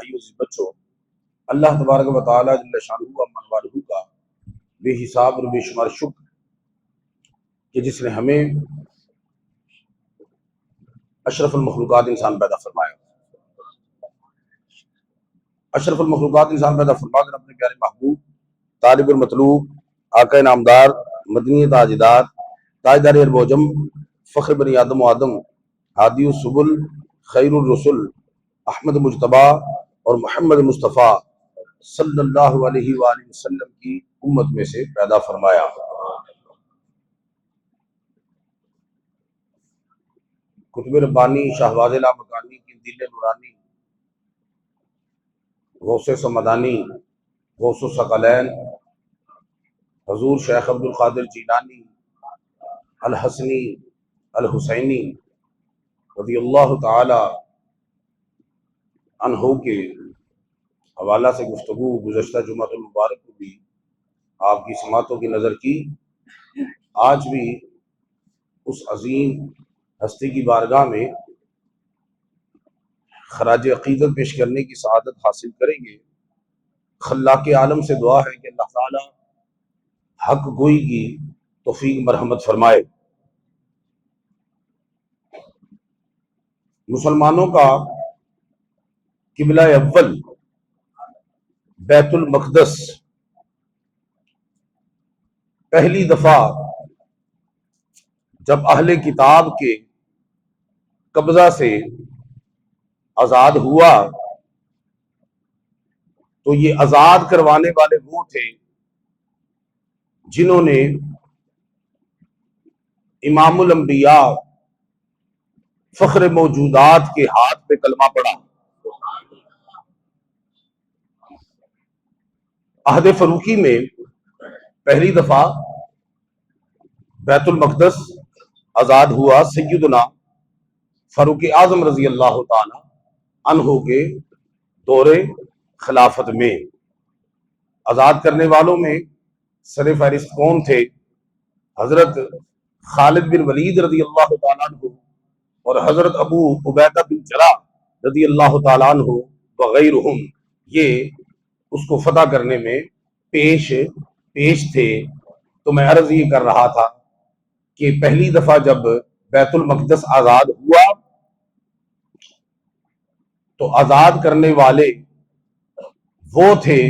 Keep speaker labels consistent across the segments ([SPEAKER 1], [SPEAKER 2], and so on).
[SPEAKER 1] بھائیو بچوں، اللہ تبارک و تعالیٰ جل شانہ امن والہ کا بے حساب اور بے شمار شکر کہ جس نے ہمیں اشرف المخلوقات انسان پیدا فرمایا، اشرف المخلوقات انسان پیدا فرما کر اپنے پیارے محبوب طالب المطلوب آقا نامدار مدنی تاجدار تاجدار ارب و عجم فخر بنی آدم و آدم ہادی السبل خیر الرسل احمد مجتبیٰ اور محمد مصطفیٰ صلی اللہ علیہ وآلہ وسلم کی امت میں سے پیدا فرمایا۔ کتب ربانی شہباز لامکانی کی دل نورانی غوث سمدانی غوث الثقلین حضور شیخ عبد القادر جیلانی الحسنی الحسینی رضی اللہ تعالی عنہ کے حوالہ سے گفتگو گزشتہ جمعہ المبارک کو بھی آپ کی سماعتوں کی نظر کی۔ آج بھی اس عظیم ہستی کی بارگاہ میں خراج عقیدت پیش کرنے کی سعادت حاصل کریں گے۔ خلاق عالم سے دعا ہے کہ اللہ تعالی حق گوئی کی توفیق مرحمت فرمائے۔ مسلمانوں کا قبلہ اول بیت المقدس پہلی دفعہ جب اہل کتاب کے قبضہ سے آزاد ہوا تو یہ آزاد کروانے والے وہ تھے جنہوں نے امام الانبیاء فخر موجودات کے ہاتھ پہ کلمہ پڑھا۔ عہد فروخی میں پہلی دفعہ بیت المقدس آزاد ہوا سیدنا فاروق اعظم رضی اللہ تعالی عنہ کے دور خلافت میں۔ آزاد کرنے والوں میں سر فہرست کون تھے؟ حضرت خالد بن ولید رضی اللہ تعالیٰ عنہ اور حضرت ابو عبیدہ بن جراح رضی اللہ تعالیٰ عنہ وغیرہم، یہ اس کو فتح کرنے میں پیش تھے۔ تو میں عرض یہ کر رہا تھا کہ پہلی دفعہ جب بیت المقدس آزاد ہوا تو آزاد کرنے والے وہ تھے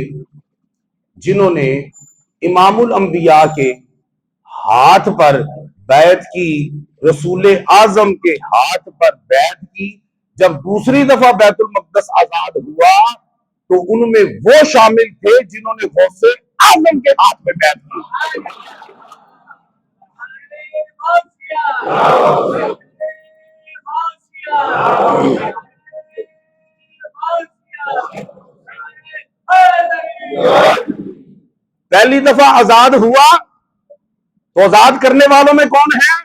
[SPEAKER 1] جنہوں نے امام الانبیاء کے ہاتھ پر بیعت کی، رسول اعظم کے ہاتھ پر بیعت کی۔ جب دوسری دفعہ بیت المقدس آزاد ہوا تو ان میں وہ شامل تھے جنہوں نے غوث اعظم کے ہاتھ میں بیعت کی۔ پہلی دفعہ آزاد ہوا تو آزاد کرنے والوں میں کون ہیں؟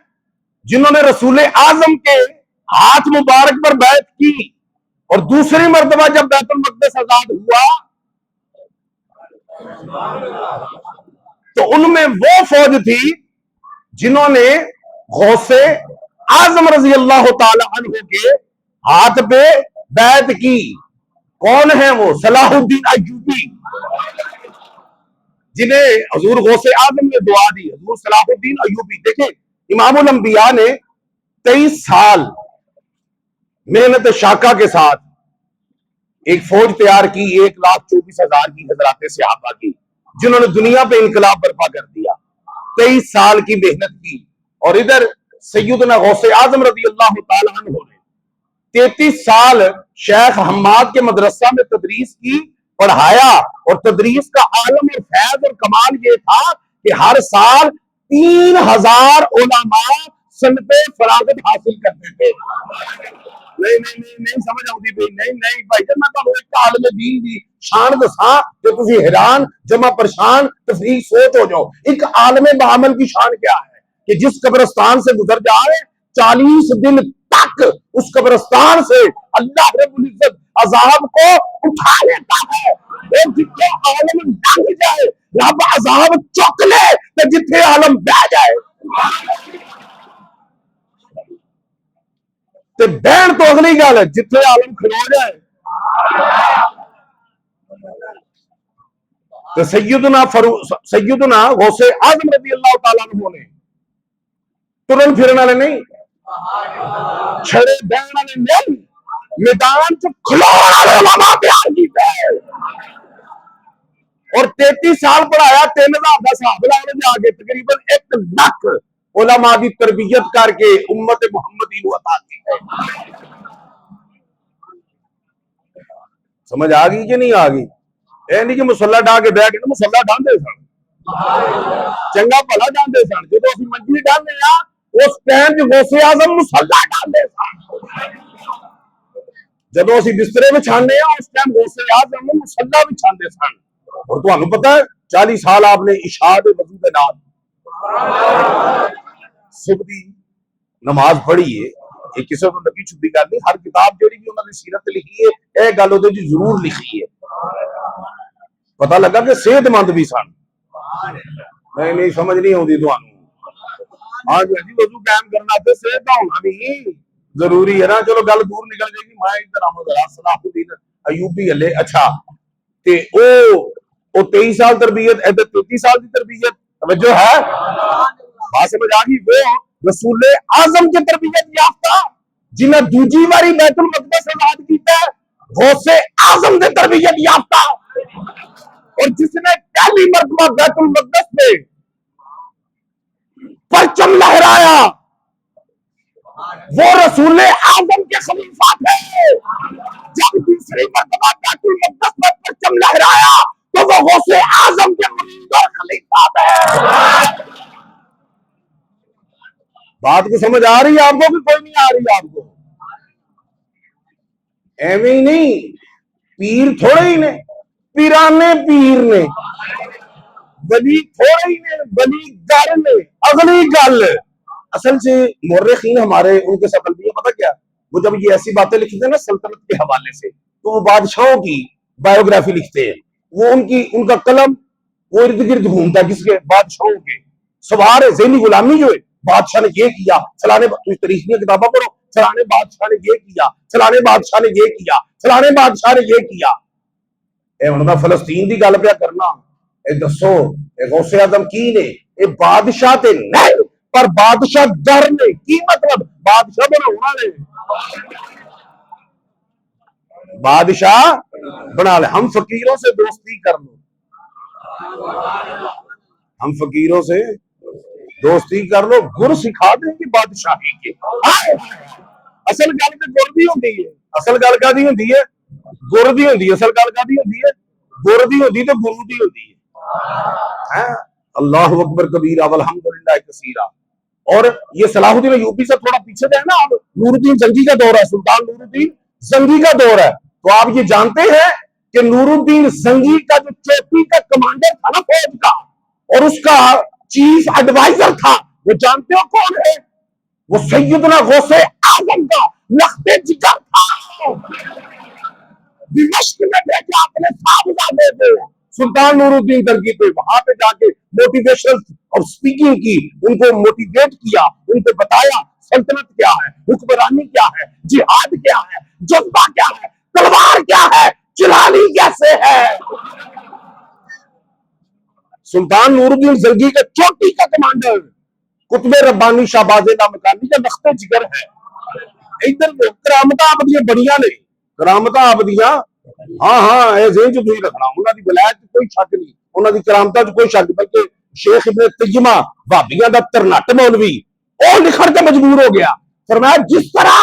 [SPEAKER 1] جنہوں نے رسول اعظم کے ہاتھ مبارک پر بیعت کی۔ اور دوسری مرتبہ جب بیت المقدس آزاد ہوا تو ان میں وہ فوج تھی جنہوں نے غوث اعظم رضی اللہ تعالی عنہ کے ہاتھ پہ بیعت کی۔ کون ہیں وہ؟ صلاح الدین ایوبی، جنہیں حضور غوث اعظم نے دعا دی، حضور صلاح الدین ایوبی۔ دیکھیں، امام الانبیاء نے 23 سال محنت شاقہ کے ساتھ ایک فوج تیار کی، 1,24,000 کی حضرات صحابہ کی، جنہوں نے دنیا پہ انقلاب برپا کر دیا۔ 23 سال کی محنت کی، اور ادھر سیدنا غوث اعظم رضی اللہ تعالی عنہ نے 33 سال شیخ حماد کے مدرسہ میں تدریس کی، پڑھایا، اور تدریس کا عالم اور فیض اور کمال یہ تھا کہ ہر سال 3,000 علماء سنت فراغت حاصل کرتے تھے۔ نہیں سمجھ آؤں بھائی، نہیں بھائی جب میں تو ایک عالم دین دی شان دساں کہ تسی حیران جمع پریشان تفریح سوچ ہو جاؤ۔ ایک عالم بعمل کی شان کیا ہے کہ جس قبرستان سے گزر جائے 40 دن تک اس قبرستان سے اللہ رب العزت عذاب کو اٹھا لیتا ہے۔ اور جتنے عالم لنگ جائے رب عذاب چک لے تو جتنے عالم بہ جائے۔ تے بہن تو اگلی گل ہے، جتنے عالم کھلو جائے تو سیدنا غوث اعظم رضی اللہ تعالیٰ عنہ نے ترن پھرن والے نہیں، چھڑے بہن والے نہیں، میدان چ کھلوڑ والے علماء تیار کیتے ہیں اور 33 سال پڑھایا، 3000 کا حساب لا لے جا کے تقریباً 1 لاکھ علماء کی تربیت کر کے امت محمدی کو عطا کی ہے۔ سمجھ آ گئی کہ نہیں آ گئی؟ اے نہیں کہ مسلح ڈا کے بیٹھ کے مسلح ڈاندے سن، چنگا بھلا ڈاندے سن، جدو اسی منجی ڈاندے آ اس ٹائم جو غوث اعظم مسلح ڈاندے سن، جدو اسی بسترے بچھانے آ اس ٹائم غوث اعظم مسلح بچھاندے سن۔ اور تو ہمیں پتہ ہے 40 سال آپ نے عشاء دے وضو دے نال صبح دی نماز پڑھی ہے، یہ کسی کو لگی چھپی گل نہیں، ہر کتاب جڑی بھی انہوں نے سیرت لکھی ہے اے گل وہ ضرور لکھی ہے۔ پتہ لگا کہ صحت مند بھی سن، نہیں سمجھ نہیں آتی تو ہاں جی وضو قائم کرنا تے صحت کا ہونا بھی ضروری ہے نا۔ چلو گل دور نکل جائے گی، میں ادھر آؤں صلاح الدین ایوبی ہلے اچھا تے او 23 سال تربیت، ادھر 33 سال کی تربیت، توجہ ہے بات سمجھ آ گئی؟ وہ رسول اعظم کی تربیت یافتہ جنہیں دوجی باری بیت المقدس آزاد کیتا ہے، غوث اعظم کی تربیت یافتہ، اور جس نے پہلی مرتبہ بیت المقدس میں پرچم لہرایا وہ رسول اعظم کے خلیفہ تھے۔ جب دوسری مرتبہ بیت المقدس میں پرچم لہرایا تو وہ غوث اعظم کے مرید اور خلیفہ تھے۔ بات کو سمجھ آ رہی ہے آپ کو کہ کوئی نہیں آ رہی آپ کو؟ ایویں ہی نہیں، پیر تھوڑے ہی نے، پیرانے پیر نے، ولی تھوڑے ہی نے، ولی گر نے۔ اگلی گل اصل سے مورخین ہمارے ان کے ساتھ بھی پتہ کیا، وہ جب یہ ایسی باتیں لکھتے ہیں نا سلطنت کے حوالے سے تو وہ بادشاہوں کی بایوگرافی لکھتے ہیں، وہ ان کا قلم وہ ارد گرد گھومتا ہے کس کے؟ بادشاہوں کے۔ سوار ذہنی غلامی جو ہے، بادشاہ نے یہ کیا، فلانے تاریخ کی کتابیں پڑھو، فلانے بادشاہ نے یہ کیا، فلانے بادشاہ نے یہ کیا، فلانے بادشاہ نے یہ کیا۔ اے ہن دا فلسطین دی گل پیا کرنا، اے دسو اے غوث اعظم کی نے؟ اے بادشاہ تے نہیں پر بادشاہ در نے۔ کی مطلب؟ بادشاہ بناونا نے، بادشاہ بنا لے۔ ہم فقیروں سے دوستی کر لو، ہم فقیروں سے دوستی کر لو، گر سکھا دیں گے بادشاہی کے۔ اصل گل تے گر دی ہوندی ہے، اصل گل کا دی ہوندی ہے؟ گر دی ہوندی ہے۔ اصل گل کا دی ہوندی ہے؟ گر دی ہوندی تے گرو دی ہوندی ہے۔ اللہ اکبر کبیرہ والحمدللہ کثیرہ۔ اور یہ صلاح الدین ایوبی سے تھوڑا پیچھے جائے نا آپ، نور الدین زنگی کا دور ہے، سلطان نور الدین زنگی کا دور ہے، تو آپ یہ جانتے ہیں کہ نور الدین زنگی کا جو چوٹی کا کمانڈر تھا نا فوج کا اور اس کا چیف ایڈوائزر تھا، وہ جانتے ہو کون ہے؟ وہ سیدنا غوث اعظم کا لخت جگر تھا۔ دمشق میں بھیجا اپنے صاحبزادے کو سلطان نور الدین زنگی پہ، وہاں پہ جا کے موٹیویشن اور سپیکنگ کی، ان کو موٹیویٹ کیا، ان کو بتایا سلطنت کیا ہے، حکمرانی کیا ہے، جہاد کیا ہے، جذبہ کیا ہے، تلوار کیا ہے، چلانی کیسے ہے۔ سلطان نور الدین زنگی کا چوٹی کا کمانڈر قطب ربانی شہباز لامکانی کا لخت جگر ہے۔ ادھر کرامتاں آبدیاں بڑیاں نے، کرامتاں آبدیاں ہاں اے ذہن چ تسی رکھنا، انہاں دی ولایت کوئی شک نہیں، انہاں دی کرامتاں چ کوئی شک نہیں، بلکہ شیخ ابن تیمہ وہابیاں دا ترنٹ مولوی او لکھن تے مجبور ہو گیا، فرمایا جس طرح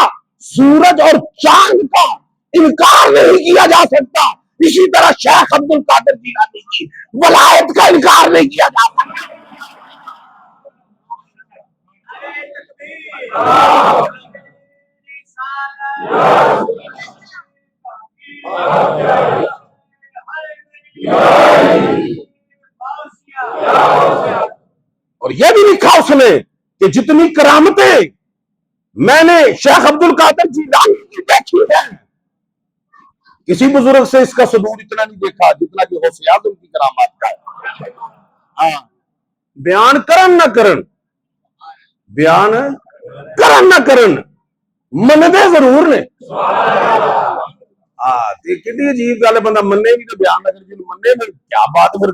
[SPEAKER 1] سورج اور چاند کا انکار نہیں کیا جا سکتا اسی طرح شیخ عبد القادر جیلانی کی ولایت کا انکار نہیں کیا جا سکتا۔ اور یہ بھی لکھا اس نے کہ جتنی کرامتیں میں نے شیخ عبد القادر جیلانی کی دیکھی ہے کسی بزرگ سے اس کا صدور اتنا نہیں دیکھا جتنا کہ غوث اعظم کی کرامات کا ہے۔ بیان کرن نہ کرن، بیان کرن نہ کرن، مننے ضرور نے۔ کتنی عجیب گل ہے، بندہ مننے بھی تو بیان نہ کرے، مننے میں کیا بات پھر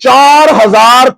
[SPEAKER 1] 4000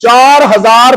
[SPEAKER 1] 4000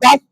[SPEAKER 1] 10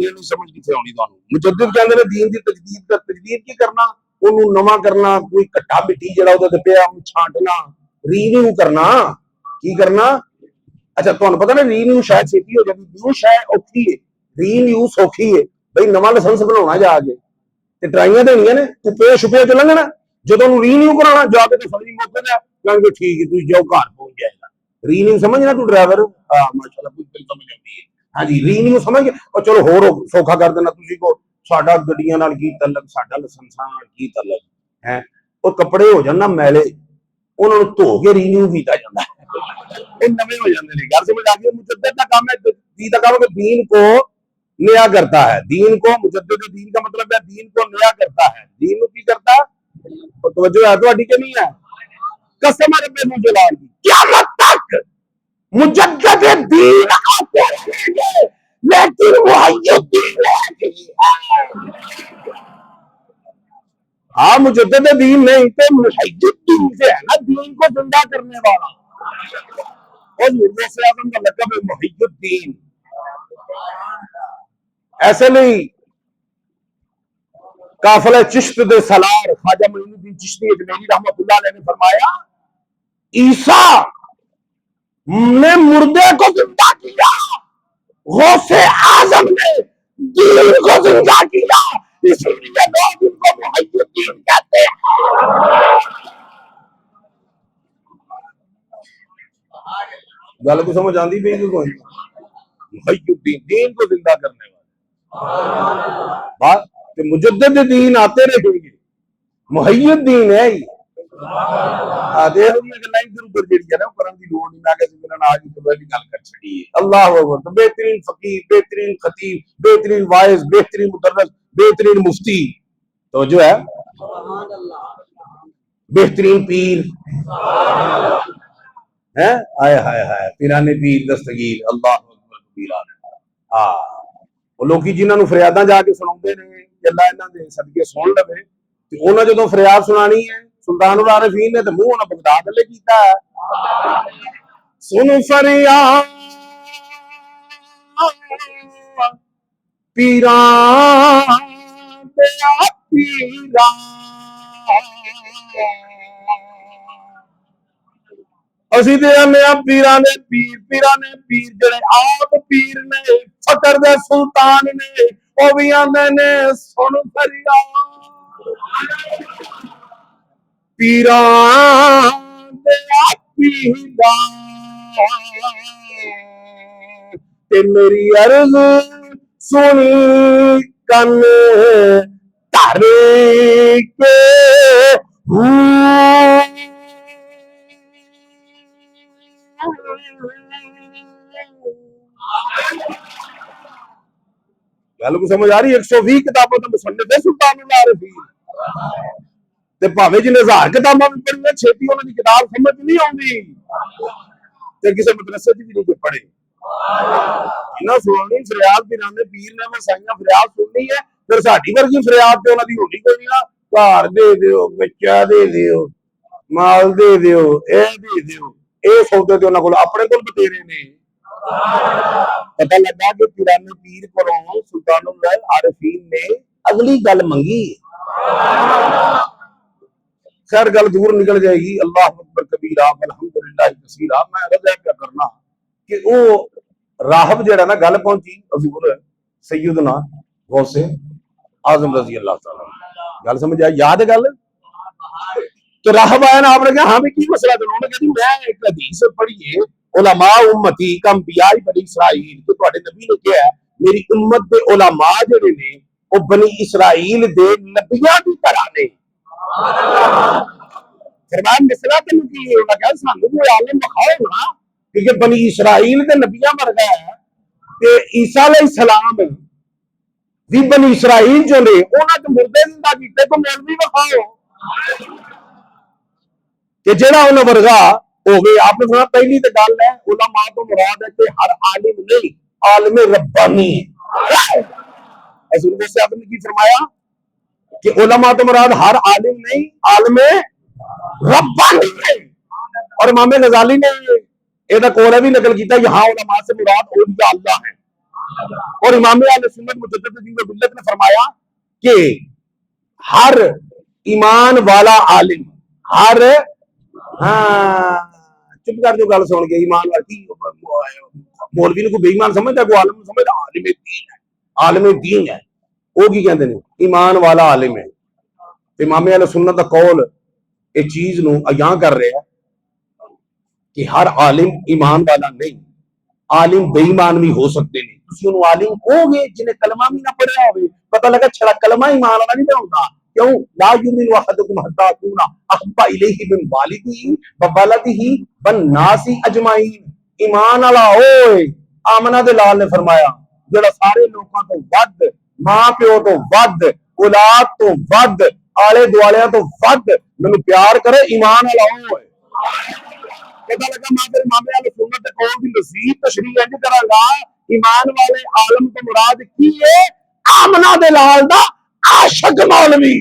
[SPEAKER 1] یہ نہیں سمجھ کتنے آنی تمہیں. مجدد کہندے نے دین دی تجدید کی کرنا, انہوں نواں کرنا, کوئی کٹا مٹی جڑا وہ پیا چھانٹنا, ریویو کرنا. کی کرنا؟ اچھا تمہیں پتا نا ریویو شاید چھیتی ہو جاتی, نیو شاید اوکھی ہے, ریویو سوکھی ہے. بھائی نواں لائسنس بنانا جا کے ٹرائیاں دینیاں نے, ٹپے چھپے چ لنگنا, جب ریویو کرانا جا کے سمجھ موقع دیا ٹھیک ہے تھی جاؤ گھر پہنچ جائے گا. ریویو سمجھنا تو ڈرائیور, ہاں ماشاء اللہ کچھ سمجھ آتی ہے. ہاں جی ریویو سمجھ اور چلو ہو سوکھا کر دینا تھی کو ساڈا گڈیاں نال کی تعلق, ساڈا لائسنساں نال کی تعلق ہے. وہ کپڑے ہو جان نا میلے, انہوں نے دھو کے ریویو کیتا جاتا ہے, وہ نویں ہو جاتے ہیں. گل سمجھ آ گئی. مجدد کا کام ہے کا کام ہے کہ دین کو نیا کرتا ہے. دین کو مجدد دین کا مطلب ہے دین کو نیا کرتا ہے. دین کو کی کرتا ہے, توجہ ہے تو کہ نہیں ہے. قسم رب جلال کی قیامت تک مجدد دین آتے رہیں گے, لیکن محید دین ہاں مجدد دین نہیں تو محید دین سے ہے نا, دین کو زندہ کرنے والا. اور مرزا سے اعظم کا لقب ہے محید الدین. ایسے نہیں قافلہ چشت دے سالار خواجہ معین الدین چشتی اجمیری رحمۃ اللہ علیہ نے فرمایا عیسیٰ نے مردے کو زندہ کیا, غوث اعظم نے دین کو زندہ کیا, اس لیے لوگ ان کو محی الدین کہتے ہیں. گل کو سمجھ آندی پئی کوئی؟ محی الدین دین کو زندہ کرنے والے. بات کہ مجدد دین آتے رہیں گے, محی الدین ہے ہی. بہترین فقیر, بہترین خطیب, بہترین واعظ, بہترین مدرس, بہترین مفتی, تو جو ہے بہترین پیر ہے. آئے ہائے ہائے پیرانے پیر دستگیر اللہ اکبر. ہاں وہ لوگ جنہوں نے فریاداں جا کے سنا نے کہ اللہ انہوں نے صدقے سن لے, انہوں نے جدو فریاد سنانی ہے سلطان العارفین نے تو منہ انہوں بغداد لے کیتا ہے. سن فریاد پیران پیران, اسی دے ہمیں پیرانے پیر, پیرانے پیر جڑے آپ پیر نے فقر دے سلطان نے, وہ بھی آندے نے سن فریاد پیران پیران, تے میری عرض سنی کن تر کے گل کو سمجھ آ رہی. 120 کتابوں کا مصنف ہے سلطان العارفین, تے بھاوے جن 1000 کتاباں بھی پڑھیاں چھیتی انہوں نے کتاب سمجھ نہیں آتی, تے کسی مدرسے کی بھی نہیں پڑھے. انہاں سننی فریاد پیرانے پیر نے مسائیاں فریاد سننی ہے, پھر ساڈی ورگی فریاد تے انہاں دی ہونی کوئی نہیں. گھر دے دیو, بچہ دے دیو, مال دے دیو, اے دے دیو, اے سودے تے انہاں کول اپنے کول بتیرے نے. پتہ لگا کہ پیرانے پیر کولوں سلطان العارفین نے اگلی گل منگی. خیر گل دور نکل جائے گی. اللہ اکبر کبیرہ الحمدللہ کثیرہ. میں رضا کیا کرنا کہ وہ راہب جڑا نا گل پہنچی حضور سیدنا غوث اعظم رضی اللہ تعالی. گل سمجھ آئی, یاد ہے گل؟ تو راہب آیا نا, آپ نے کہا ہاں بھی کی مسئلہ ہے؟ انہوں نے کہا میں ایک حدیث پڑھیے علماء امتی کانبیاء بنی اسرائیل, تو تواڈے نبی نے کہا ہے میری امت دے علماء جڑے نے وہ بنی اسرائیل دے نبیاں دی طرح نے. فرمان مسئلہ تینوں کی ہے؟ انہوں نے کہا سانوں کوئی عالم دکھاؤ نا, کیونکہ بنی اسرائیل دے نبیاں ورگا ہے کہ عیسیٰ علیہ السلام بھی بنی اسرائیل جو نے انہاں تے مردے زندہ کیتے, تو مولوی دکھاؤ کہ جڑا انہاں ورگا ہوگی. آپ نے سنا پہلی تو گل ہے علماء تو مراد ہے کہ ہر عالم نہیں, عالم ربانی. رسول صاحب نے کی فرمایا کہ علماء تو مراد ہر عالم نہیں, عالم ربانی ہے. اور امام غزالی نے یہ قول بھی نقل کیتا, یہاں علماء سے مراد اولیاء اللہ ہیں. اور امام اہل سنت مجدد ملت نے فرمایا کہ ہر ایمان والا عالم، ہر چپ کر جو گل سن کے ایمان والی مولوی نے کوئی بے ایمان سمجھتا، کوئی عالم سمجھتا، عالم دین ہے، عالم دین ہے وہ کی کہتے ہیں ایمان والا عالم ہے۔ امام اہل سنت کا قول اس چیز نو اگاں کر رہے ہیں کہ ہر عالم ایمان والا نہیں، عالم بے ایمان بھی ہو سکتے ہیں۔ تسی انہوں عالم ہو گے جنہیں کلمہ بھی نہ پڑھا ہوئے، پتہ لگا چھڑا کلمہ ایمان والا نہیں ہوتا، کیوں لا یؤمن احدکم حتی اکون احب الیہ من والدہ وولدہ والناس اجمعین۔ ایمان والا ہوئے آمنہ دے لال نے فرمایا جڑا سارے لوگوں تو ود، ماں پیو تو ود، اولاد تو ود، آلے دوالیاں تو ود میں پیار کرے، ایمان والا ہوئے۔ پتہ لگا میں پھر امام اہل سنت قول کی مزید تشریح انج کراں گا، ایمان والے عالم تو مراد کی ہے آمنہ دے لال دا عاشق مولوی۔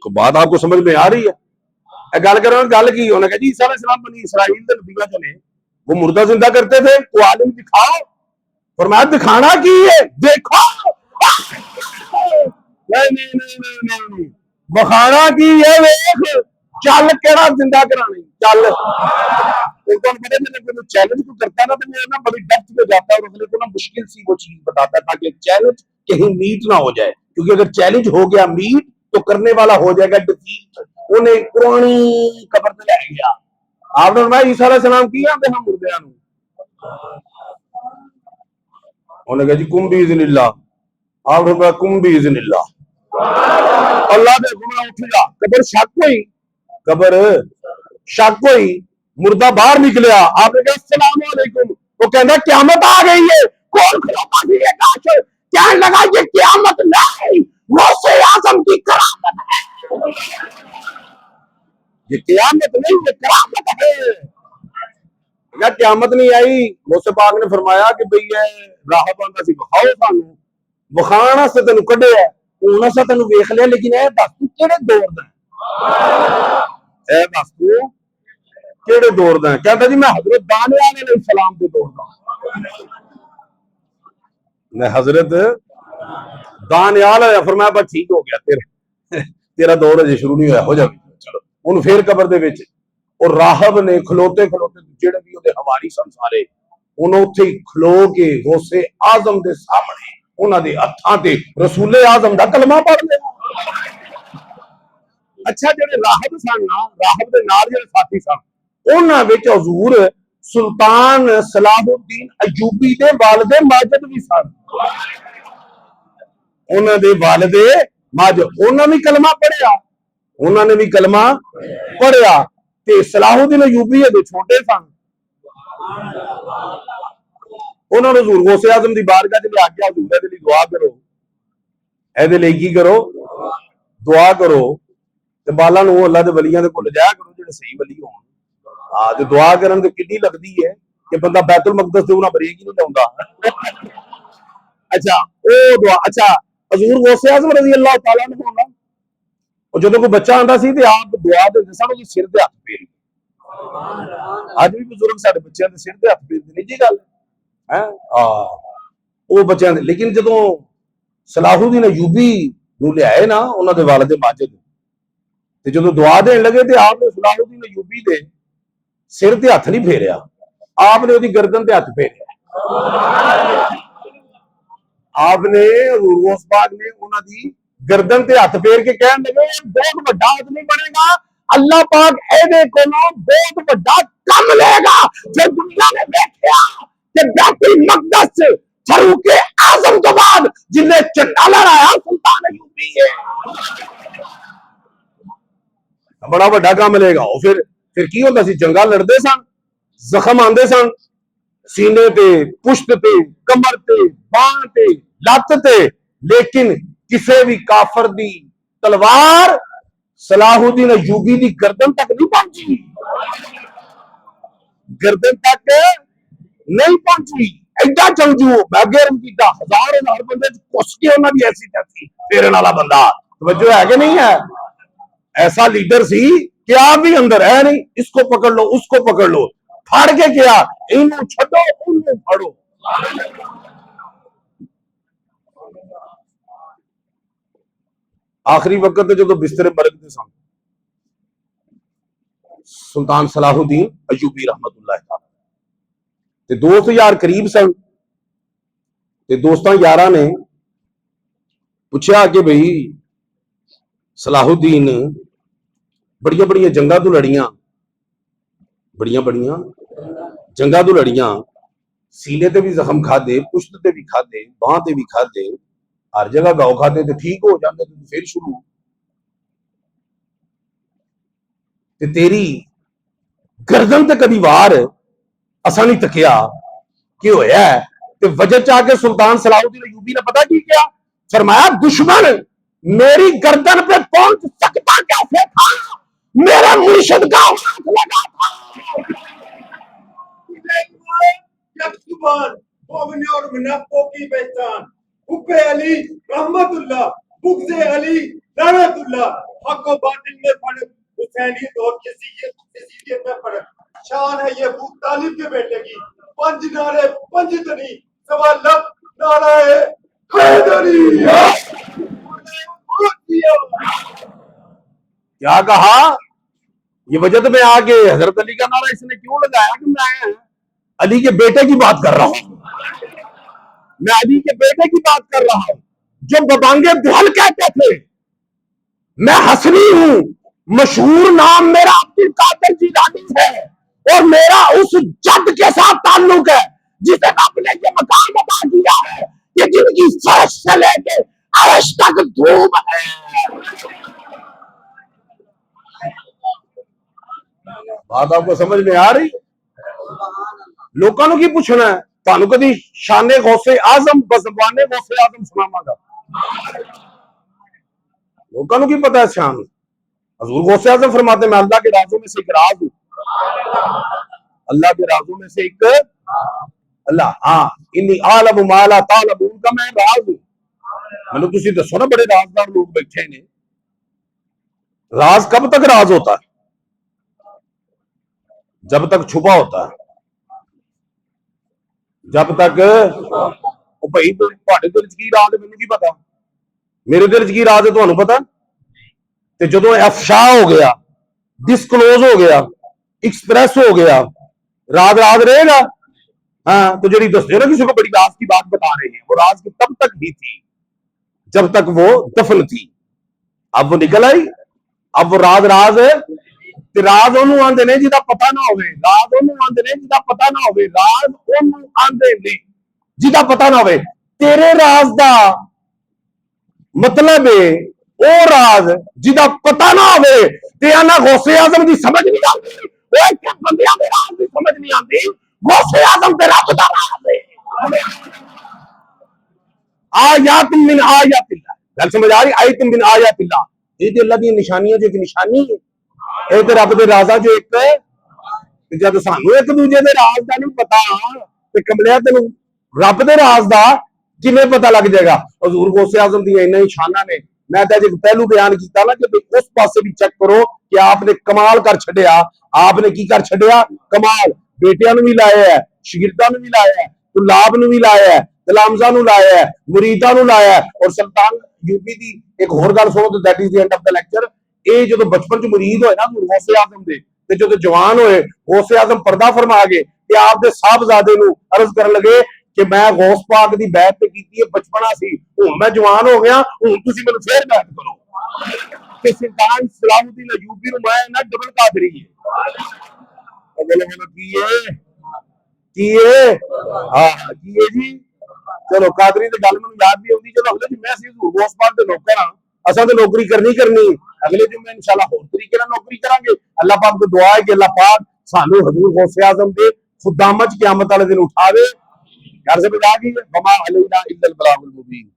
[SPEAKER 1] تو بات آپ کو سمجھ میں آ رہی ہے؟ گل کرو گل کی انہوں نے کہا جی عیسیٰ علیہ السلام بنی اسرائیل کے نبی چلے وہ مردہ زندہ کرتے تھے، وہ عالم دکھاؤ، فرمایا دکھانا کی ہے دیکھو، نہیں بخانا کی ہے ویکھ، چل کیڑا زندہ کرانی چل۔ چیلنج کو کرتا ہے نا تو میں بڑی ڈیپتھ میں جاتا ہے اور اگلے کو نا مشکل سی وہ چیز بتاتا ہے تاکہ چیلنج کہیں میٹ نہ ہو جائے، کیونکہ اگر چیلنج ہو گیا میٹ تو کرنے والا ہو جائے گا ڈیفیٹ۔ انہیں پرانی قبر سے لے گیا، آپ نے فرمایا عیسیٰ علیہ السلام کیا تے ہم مردیاں نوں، انہوں نے کہا جی کم باذن اللہ، آپ نے فرمایا کم باذن اللہ، اللہ دے حکم نال اٹھ جا۔ قبر شک ہوئی، قبر شک ہوئی، مردہ باہر نکلیا، آپ نے کہا السلام علیکم، وہ کہنا قیامت آ گئی ہے، کون کھڑا تھی یہ کاش، کہنے لگا یہ قیامت نہیں غوث اعظم کی کرامت ہے، یہ قیامت نہیں یہ کرامت ہے۔ کیا قیامت نہیں آئی؟ غوث پاک نے فرمایا کہ بھئی یہ راہب آندا سی بخاؤ سانو، بخان واسطے تینوں کڈے ہے، انہاں سے تینوں ویکھ لیا، لیکن اے دس تو کیڑے دور دا ہے، اے دس تو کیڑے دور دا ہے؟ کہتا جی میں حضرت دانیال علیہ السلام کے دور دا، میں حضرت دانیال علیہ، فرمایا بس ٹھیک ہو گیا، تیرا دور اجے شروع نہیں ہوا، ہو جائے چلو۔ انہوں پھر قبر دے وچ اور راہب نے کھلوتے کھلوتے جڑے بھی وہ ہواری سن سارے انہوں اتھے کھلو کے غوث اعظم دے سامنے انہاں دے ہتھاں تے رسول اعظم دا کلمہ پڑھ لیا۔ اچھا جڑے راہب سن نا، راہب دے نال جڑے ساتھی سن انہاں وچ حضور سلطان صلاح الدین ایوبی دے والد ماجد بھی سن، انہاں دے والد ماجد، انہاں بھی کلمہ پڑھیا، انہاں نے بھی کلمہ پڑھیا تے صلاح الدین ایوبی دے چھوٹے سن، انہوں نے حضور غوث اعظم دی بارگاہ چ لے کے حضور دے لیے دعا کرو، اے دے لیے کی کرو دعا کرو تے بالاں نوں اللہ دے ولیاں دے کول جایا کرو جڑے صحیح ولی ہون، ہاں تے دعا کرن تے کڈی لگدی ہے کہ بندہ بیت المقدس تے انہاں بریک ہی نہیں لاوندا۔ اچھا او دعا، اچھا حضور غوث اعظم رضی اللہ تعالیٰ عنہ ہونا اور جدوں کوئی بچہ آندا سی تے آپ دعا دے سن او سر تے ہاتھ پھیر، اج بھی بزرگ ساڈے بچیاں دے سر تے ہاتھ پھیر دے، جی گل ہے وہ بچیاں دے، لیکن جدوں صلاح الدین ایوبی نوں لے آئے نا انہاں دے والد ماجد تے جدوں دعا دین لگے تے آپ نے صلاح الدین ایوبی دے سر تے ہاتھ نہیں پھیریا، آپ نے اودی گردن تے ہاتھ پھیریا، آپ نے غوث پاک نے انہاں دی گردن تے ہاتھ پھیر کے کہن لگے بہت بڑا آدمی بنے گا، اللہ پاک اے دے کولوں بہت بڑا کم لے گا، جو دنیا نے دیکھیا کہ بیت المقدس فاروق اعظم تو بعد جن نے چنڈا لڑایا سلطان ایوبی ہے، بڑا بڑا کام ملے گا۔ پھر کی ہوتا سی؟ جنگاں لڑدے سن، زخم آندے سن سینے تے، پشت تے، کمر تے، باں تے، لت تے، لیکن کسے بھی کافر دی تلوار صلاح الدین ایوبی دی گردن تک نہیں پہنچی، گردن تک نہیں پہنچی۔ ایڈا چنجو میں گرم کیتا ہزار بندے کس کے انہاں دی ایسی تھی پھیرن والا بندہ توجہ ہے کہ نہیں ہے ایسا لیڈر سی کہ آپ بھی اندر ہے نہیں اس کو پکڑ لو اس کو پکڑ لو پھاڑ کے کیا انہوں چھڈو انہوں پھڑو آخری وقت جو بستر مرگ دے سن سلطان صلاح الدین ایوبی رحمت اللہ تعالی تے دوست یار قریب سن تے دوستاں یاراں نے پوچھا کہ بھئی صلاح الدین بڑیاں بڑیاں جنگاں تو لڑیاں بڑیاں بڑیاں جنگاں تو لڑیاں سینے تے بھی زخم کھا دے پشت تے بھی کھا دے باں تے بھی کھا دے ہر جگہ گاؤ کھا دے تے ٹھیک ہو جاندے تے پھر شروع تے تیری گردن تے کبھی وار اساں نہیں تکیا کہ ہویا ہے تے وجہ چاہ کے سلطان صلاح الدین ایوبی نے پتا کی کیا فرمایا دشمن میری گردن پہ پہنچ سکتا کیسے تھا میرا مرشد کا ہاتھ لگا تھا
[SPEAKER 2] مومن اور منافقوں کی پہچان حب علی رحمت اللہ بغض علی لعنت اللہ حق و باطل میں فرق حسینیت اور یزیدیت میں فرق شان ہے یہ ابو طالب کے بیٹے کی پنج نعرے پنج دنی سوا لب نعرہ حیدری
[SPEAKER 1] کیا کہا یہ وجہ میں آ کے حضرت علی کا نعرہ اس نے کیوں لگایا کہ میں علی کے بیٹے کی بات کر رہا ہوں میں علی کے بیٹے کی بات کر رہا ہوں جو ببانگے دہل کہتے تھے میں حسنی ہوں مشہور نام میرا عبد القادر جیلانی ہے اور میرا اس جد کے ساتھ تعلق ہے جسے رب نے یہ مقام عطا کیا ہے کہ جن کی فرش سے لے کے عرش تک دھوم ہے بات آپ کو سمجھ میں آ رہی لوگوں کی پوچھنا ہے تانوں کدی شان غوث اعظم بزبان غوث اعظم سناواں گا لوگوں کی پتہ ہے شان حضور غوث اعظم فرماتے ہیں میں اللہ کے رازوں میں سے ایک راز ہوں اللہ کے رازوں میں سے ایک اللہ ہاں انی عالم ما لا تعلمون کا میں راز ہوں مطلب تسی دسو نا بڑے رازدار لوگ بیٹھے نے راز کب تک راز ہوتا ہے جب تک چھپا ہوتا ہے جب تک بھائی تھوڑے دل چ کی راز ہے مینوں کی پتا میرے دل چ کی راز ہے تمہیں پتا تے جدو افشا ہو گیا ڈسکلوز ہو گیا ایکسپریس ہو گیا راز راز رہے گا ہاں تو جڑی دستے نا کسی کو بڑی راز کی بات بتا رہے ہیں وہ راز کی تب تک ہی تھی جب تک وہ دفن تھی اب وہ نکل آئی اب وہ راز راز ہے تے راز انہوں آندے نے جدا پتہ نہ ہوئے راز انہوں آندے نے جدا پتہ نہ ہوئے راز انہوں آندے نے جدا پتہ نہ ہوئے تیرے راز دا مطلب ہے او راز جدا پتہ نہ ہوئے تے انا غوث اعظم دی سمجھ نہیں آندی وہ ایک بندیاں دے راز دی سمجھ نہیں آندی غوث اعظم تے رب دا راز ہے آیات من آیات اللہ گل سمجھ آ رہی آیت من آیات اللہ یہ تے اللہ دی نشانیاں جو ایک نشانی ہے اے تے رب دے رازاں جو ایک ہے جب سانو ایک دوجے دے راز دا نہیں پتا تے کملیا تینوں رب دے راز دا کیویں پتہ لگ جائے گا حضور غوث اعظم دی انہاں ہی شاناں نے میں تے جے پہلو بیان کیتا نا کہ اس پاسے بھی چیک کرو کہ آپ نے کمال کر چھڈیا آپ نے کی کر چھڈیا کمال بیٹیاں نوں بھی لایا ہے شاگرداں نوں بھی لایا ہے طلاب نوں بھی لایا ہے تلامذہ نوں لایا ہے مریداں نوں لایا ہے اور سلطان یوبی دی ایک ہور گل سنو تے that is the end of the lecture اے جدوں بچپن چ مرید ہوئے نا غوث اعظم دے تے جدوں جوان ہوئے غوث اعظم پردہ فرما گئے کہ آپ دے صاحبزادے نوں عرض کرن لگے کہ میں غوث پاک دی بیعت تے کیتی ہے بچپنا سی ہن میں جوان ہو گیا ہن تسی مینوں پھر بیعت کرو کہ سلطان صلاح الدین ایوبی نوں میں نہ ڈبل قادری ہے بولو کی ہاں کی جی چلو قادری تے گل مینوں یاد بھی ہوندی چلو اگلے جمعے اسی غوث پاک دے نوکر ہاں اساں تے نوکری کرنی اگلے جمعے انشاءاللہ ہور طریقے نال نوکری کران گے اللہ پاک تو دعا ہے کہ اللہ پاک سانو حضور غوث اعظم دے خدامت قیامت والے دن اٹھاوے گھر سے بجا گئی وما علینا الا البلاغ المبین